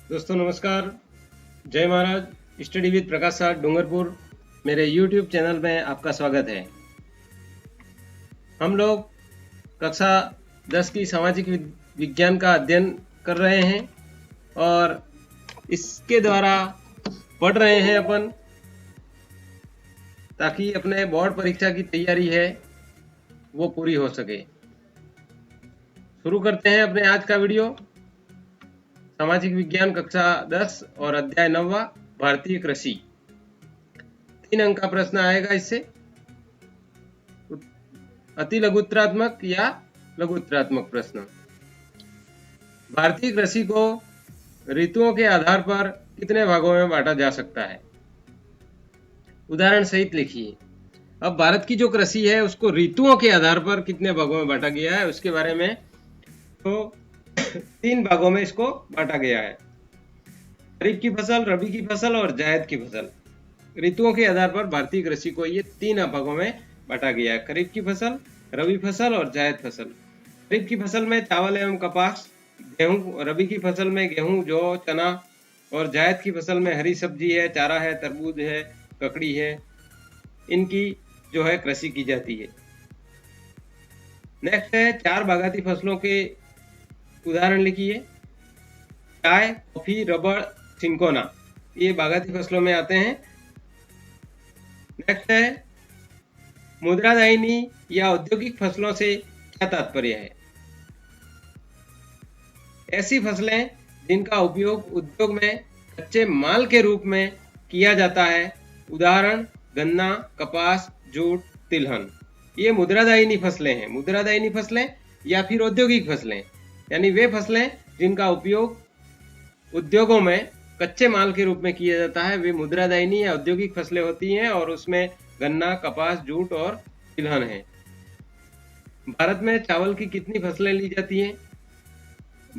दोस्तों नमस्कार। जय महाराज। Study with Prakash sir Dungarpur मेरे YouTube चैनल में आपका स्वागत है। हम लोग कक्षा 10 की सामाजिक विज्ञान का अध्ययन कर रहे हैं और इसके द्वारा पढ़ रहे हैं अपन, ताकि अपने बोर्ड परीक्षा की तैयारी है वो पूरी हो सके। शुरू करते हैं अपने आज का वीडियो। सामाजिक विज्ञान कक्षा 10 और अध्याय 9 भारतीय कृषि। 3 अंक का प्रश्न आएगा इससे। अति लघुत्तरात्मक या लघुत्तरात्मक प्रश्न। भारतीय कृषि को ऋतुओं के आधार पर कितने भागों में बांटा जा सकता है? उदाहरण सहित लिखिए। अब भारत की जो कृषि है उसको ऋतुओं के आधार पर कितने भागों में बांटा गया है उसके बारे में तो 3 भागों में इसको बांटा गया है। खरीफ की फसल, रबी की फसल और जायद की फसल। ऋतुओं के आधार पर भारतीय कृषि को ये 3 भागों में बांटा गया है। खरीफ की फसल, रबी फसल और जायद फसल। खरीफ की फसल में चावल एवं कपास, गेहूं। रबी की फसल में गेहूं, जौ, चना और जायद की फसल में हरी सब्जी है, चारा है, तरबूज है, ककड़ी है। इनकी जो है कृषि की जाती है। नेक्स्ट है 4 बागायती फसलों के उदाहरण लिखिए। चाय, कॉफी, रबड़, सिंकोना, ये बागायती फसलों में आते हैं। नेक्स्ट है मुद्रादायिनी या औद्योगिक फसलों से क्या तात्पर्य है? ऐसी फसलें जिनका उपयोग उद्योग में कच्चे माल के रूप में किया जाता है। उदाहरण गन्ना, कपास, जूट, तिलहन। ये मुद्रादायिनी फसलें हैं। मुद्रादायिनी फसलें या फिर औद्योगिक फसलें, यानी वे फसलें जिनका उपयोग उद्योगों में कच्चे माल के रूप में किया जाता है, वे मुद्रादायिनी या औद्योगिक फसलें होती हैं और उसमें गन्ना, कपास, जूट और तिलहन है। भारत में चावल की कितनी फसलें ली जाती हैं?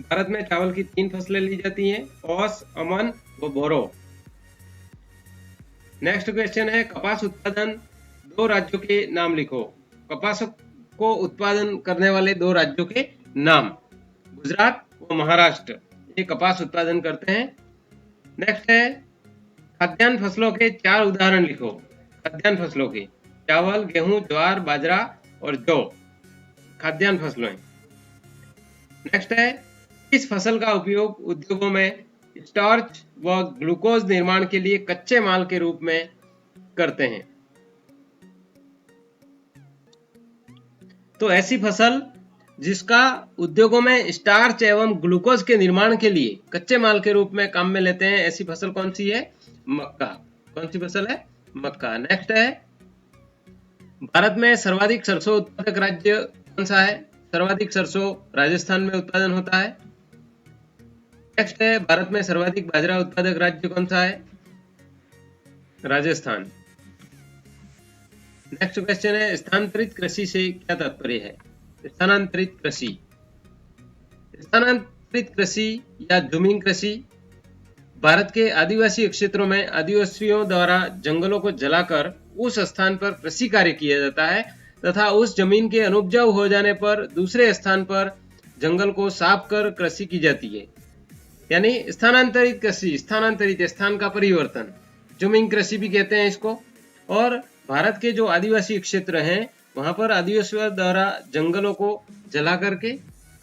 भारत में चावल की 3 फसलें ली जाती हैं, औस, अमन व बोरो। नेक्स्ट क्वेश्चन है कपास उत्पादन 2 राज्यों के नाम लिखो। कपास को उत्पादन करने वाले 2 राज्यों के नाम। गुजरात व महाराष्ट्र ये कपास उत्पादन करते हैं। नेक्स्ट है खाद्यान्न फसलों के 4 उदाहरण लिखो। खाद्यान्न फसलों के चावल, गेहूं, ज्वार, बाजरा और जौ खाद्यान्न फसलों। नेक्स्ट है इस फसल का उपयोग उद्योगों में स्टार्च व ग्लूकोज निर्माण के लिए कच्चे माल के रूप में करते हैं। तो ऐसी फसल जिसका उद्योगों में स्टार्च एवं ग्लूकोज के निर्माण के लिए कच्चे माल के रूप में काम में लेते हैं, ऐसी फसल कौन सी है? मक्का। कौन सी फसल है? मक्का। नेक्स्ट है भारत में सर्वाधिक सरसों उत्पादक राज्य कौन सा है? सर्वाधिक सरसों राजस्थान में उत्पादन होता है। नेक्स्ट है भारत में सर्वाधिक बाजरा उत्पादक राज्य कौन सा है? राजस्थान। नेक्स्ट क्वेश्चन है स्थानांतरित कृषि से क्या तात्पर्य है? स्थानांतरित कृषि। स्थानांतरित कृषि या जमीन कृषि भारत के आदिवासी क्षेत्रों में आदिवासियों द्वारा जंगलों को जलाकर उस स्थान पर कृषि कार्य किया जाता है तथा उस जमीन के अनुपजाऊ हो जाने पर दूसरे स्थान पर जंगल को साफ कर कृषि की जाती है। यानी स्थानांतरित कृषि, स्थानांतरित स्थान का परिवर्तन, जमीन कृषि भी कहते हैं इसको। और भारत के जो आदिवासी क्षेत्र हैं वहां पर आदिवासियों द्वारा जंगलों को जला करके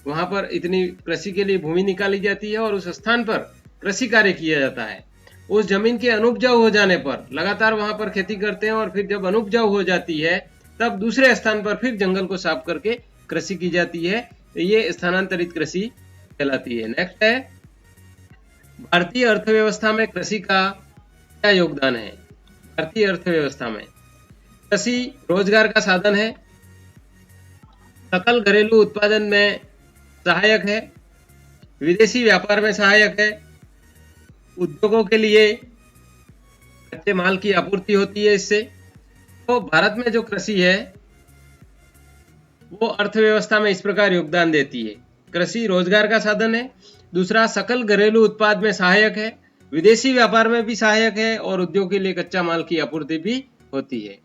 वहां पर इतनी कृषि के लिए भूमि निकाली जाती है और उस स्थान पर कृषि कार्य किया जाता है। उस जमीन के अनुपजाऊ हो जाने पर लगातार वहां पर खेती करते हैं और फिर जब अनुपजाऊ हो जाती है तब दूसरे स्थान पर फिर जंगल को साफ करके कृषि की जाती है। तो ये स्थानांतरित कृषि कहलाती है। नेक्स्ट है भारतीय अर्थव्यवस्था में कृषि का क्या योगदान है? भारतीय अर्थव्यवस्था में कृषि रोजगार का साधन है, सकल घरेलू उत्पादन में सहायक है, विदेशी व्यापार में सहायक है, उद्योगों के लिए कच्चे माल की आपूर्ति होती है इससे। तो भारत में जो कृषि है वो अर्थव्यवस्था में इस प्रकार योगदान देती है। कृषि रोजगार का साधन है, दूसरा सकल घरेलू उत्पाद में सहायक है, विदेशी व्यापार में भी सहायक है और उद्योग के लिए कच्चा माल की आपूर्ति भी होती है।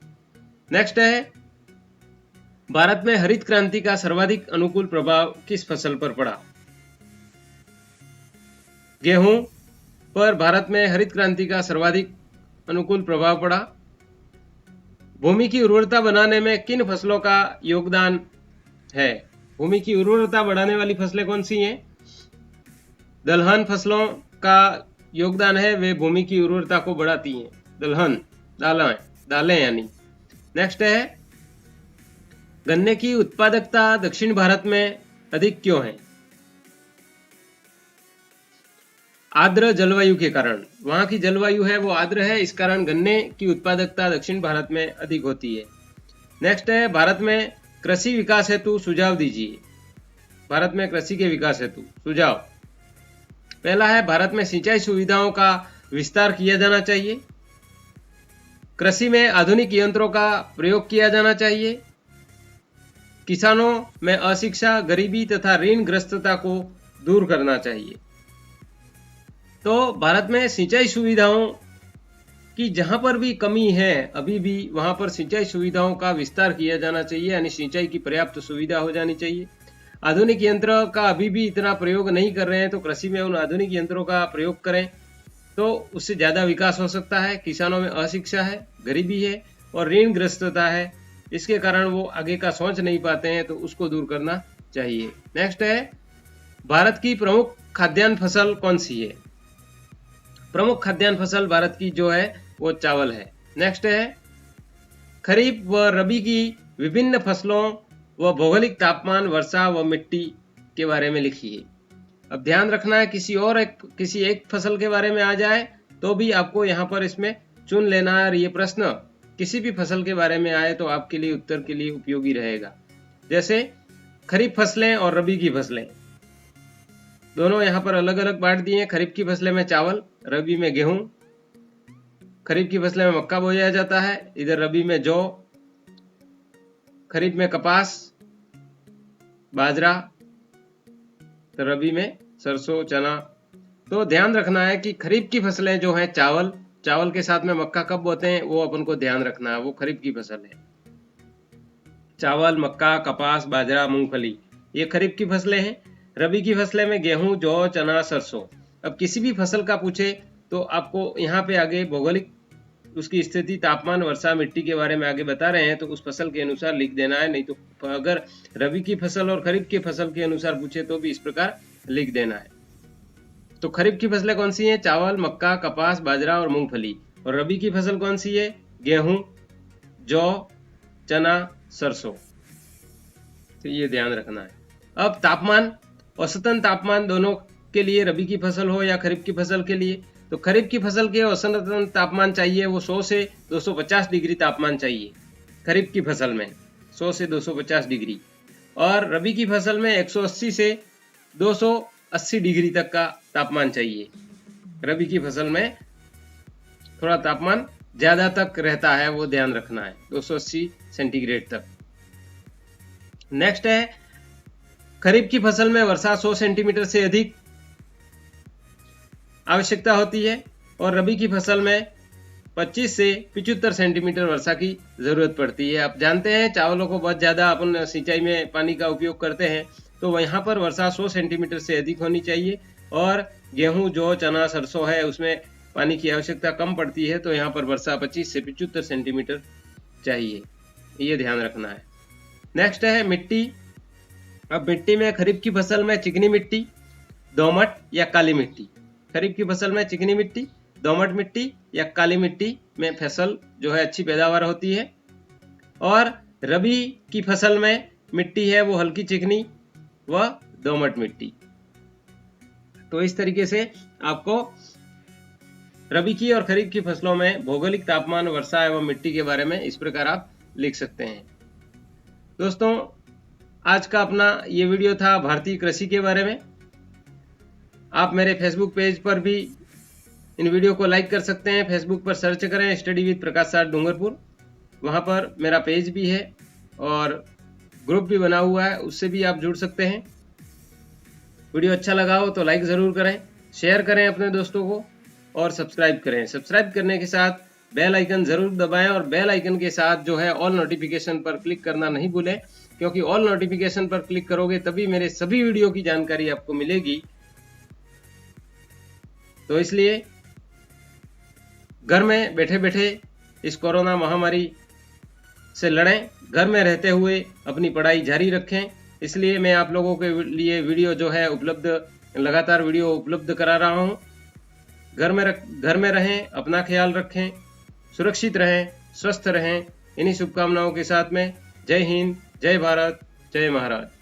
नेक्स्ट है भारत में हरित क्रांति का सर्वाधिक अनुकूल प्रभाव किस फसल पर पड़ा? गेहूं, पर भारत में हरित क्रांति का सर्वाधिक अनुकूल प्रभाव पड़ा। भूमि की उर्वरता बनाने में किन फसलों का योगदान है? भूमि की उर्वरता बढ़ाने वाली फसलें कौन सी हैं? दलहन फसलों का योगदान है, वे भूमि की उर्वरता को बढ़ाती हैं। दलहन, दालें यानी। नेक्स्ट है, गन्ने की उत्पादकता दक्षिण भारत में अधिक क्यों है? आर्द्र जलवायु के कारण। वहां की जलवायु है वो आर्द्र है, इस कारण गन्ने की उत्पादकता दक्षिण भारत में अधिक होती है। नेक्स्ट है, भारत में कृषि विकास हेतु सुझाव दीजिए। भारत में कृषि के विकास हेतु सुझाव। पहला है, भारत में सिंचाई सुविधाओं का विस्तार किया जाना चाहिए। कृषि में आधुनिक यंत्रों का प्रयोग किया जाना चाहिए। किसानों में अशिक्षा, गरीबी तथा ऋणग्रस्तता को दूर करना चाहिए। तो भारत में सिंचाई सुविधाओं की जहां पर भी कमी है अभी भी, वहां पर सिंचाई सुविधाओं का विस्तार किया जाना चाहिए, यानी सिंचाई की पर्याप्त सुविधा हो जानी चाहिए। आधुनिक यंत्र का अभी भी इतना प्रयोग नहीं कर रहे हैं, तो कृषि में उन आधुनिक यंत्रों का प्रयोग करें तो उससे ज़्यादा विकास हो सकता है। किसानों में अशिक्षा है, गरीबी है और ऋणग्रस्तता है, इसके कारण वो आगे का सोच नहीं पाते हैं, तो उसको दूर करना चाहिए। नेक्स्ट है, भारत की प्रमुख खाद्यान्न फसल कौन सी है? प्रमुख खाद्यान्न फसल भारत की जो है वो चावल है। नेक्स्ट है, खरीफ व रबी की विभिन्न फसलों व भौगोलिक तापमान, वर्षा व मिट्टी के बारे में लिखिए। अब ध्यान रखना है, किसी एक फसल के बारे में आ जाए तो भी आपको यहाँ पर इसमें चुन लेना है, और ये प्रश्न किसी भी फसल के बारे में आए तो आपके लिए उत्तर के लिए उपयोगी रहेगा। जैसे खरीफ फसलें और रबी की फसलें दोनों यहाँ पर अलग अलग बांट दिए हैं। खरीफ की फसलें में चावल, रबी में गेहूं। खरीफ की फसलें में मक्का बोया जाता है, इधर रबी में जौ। खरीफ में कपास, बाजरा, तो रबी में सरसों, चना। तो ध्यान रखना है कि खरीफ की फसलें जो हैं चावल के साथ में मक्का कब बोते हैं वो अपन को ध्यान रखना है, वो खरीफ की फसल है। चावल, मक्का, कपास, बाजरा, मूंगफली, ये खरीफ की फसलें हैं। रबी की फसलें में गेहूं, जौ, चना, सरसों। अब किसी भी फसल का पूछे तो आपको यहाँ पे आगे भौगोलिक उसकी स्थिति, तापमान, वर्षा, मिट्टी के बारे में आगे बता रहे हैं, तो उस फसल के अनुसार लिख देना है। नहीं तो अगर रबी की फसल और खरीफ की फसल के अनुसार पूछे तो भी इस प्रकार लिख देना है। तो खरीफ की फसलें कौन सी हैं? चावल, मक्का, कपास, बाजरा और मूंगफली। और रबी की फसल कौन सी है? गेहूं, जौ, चना, सरसों। तो ये ध्यान रखना है। अब तापमान, औसतन तापमान दोनों के लिए, रबी की फसल हो या खरीफ की फसल के लिए, तो खरीफ की फसल के औसतन तापमान चाहिए वो 100 से 250 डिग्री तापमान चाहिए खरीफ की फसल में, 100 से 250 डिग्री। और रबी की फसल में 180 से 280 डिग्री तक का तापमान चाहिए। रबी की फसल में थोड़ा तापमान ज्यादा तक रहता है, वो ध्यान रखना है, 280 सेंटीग्रेड तक। नेक्स्ट है, खरीफ की फसल में वर्षा 100 सेंटीमीटर से अधिक आवश्यकता होती है और रबी की फसल में 25 से 75 सेंटीमीटर वर्षा की जरूरत पड़ती है। आप जानते हैं चावलों को बहुत ज्यादा अपन सिंचाई में पानी का उपयोग करते हैं, तो यहाँ पर वर्षा 100 सेंटीमीटर से अधिक होनी चाहिए। और गेहूं, जौ, चना, सरसों है उसमें पानी की आवश्यकता कम पड़ती है, तो यहाँ पर वर्षा 25 से 75 सेंटीमीटर चाहिए, ये ध्यान रखना है। नेक्स्ट है मिट्टी। अब मिट्टी में खरीफ की फसल में चिकनी मिट्टी, दोमट या काली मिट्टी। खरीफ की फसल में चिकनी मिट्टी, दोमट मिट्टी या काली मिट्टी में फसल जो है अच्छी पैदावार होती है। और रबी की फसल में मिट्टी है वो हल्की चिकनी व दोमट मिट्टी। तो इस तरीके से आपको रबी की और खरीफ की फसलों में भौगोलिक तापमान, वर्षा एवं मिट्टी के बारे में इस प्रकार आप लिख सकते हैं। दोस्तों, आज का अपना ये वीडियो था भारतीय कृषि के बारे में। आप मेरे फेसबुक पेज पर भी इन वीडियो को लाइक कर सकते हैं। फेसबुक पर सर्च करें study with Prakash sir Dungarpur, वहाँ पर मेरा पेज भी है और ग्रुप भी बना हुआ है, उससे भी आप जुड़ सकते हैं। वीडियो अच्छा लगा हो तो लाइक ज़रूर करें, शेयर करें अपने दोस्तों को और सब्सक्राइब करें। सब्सक्राइब करने के साथ बेल आइकन ज़रूर दबाएं और बेल आइकन के साथ जो है ऑल नोटिफिकेशन पर क्लिक करना नहीं भूलें, क्योंकि ऑल नोटिफिकेशन पर क्लिक करोगे तभी मेरे सभी वीडियो की जानकारी आपको मिलेगी। तो इसलिए घर में बैठे बैठे इस कोरोना महामारी से लड़ें, घर में रहते हुए अपनी पढ़ाई जारी रखें। इसलिए मैं आप लोगों के लिए वीडियो जो है लगातार वीडियो उपलब्ध करा रहा हूँ। घर में रहें, अपना ख्याल रखें, सुरक्षित रहें, स्वस्थ रहें। इन्हीं शुभकामनाओं के साथ में जय हिंद, जय भारत, जय महाराज।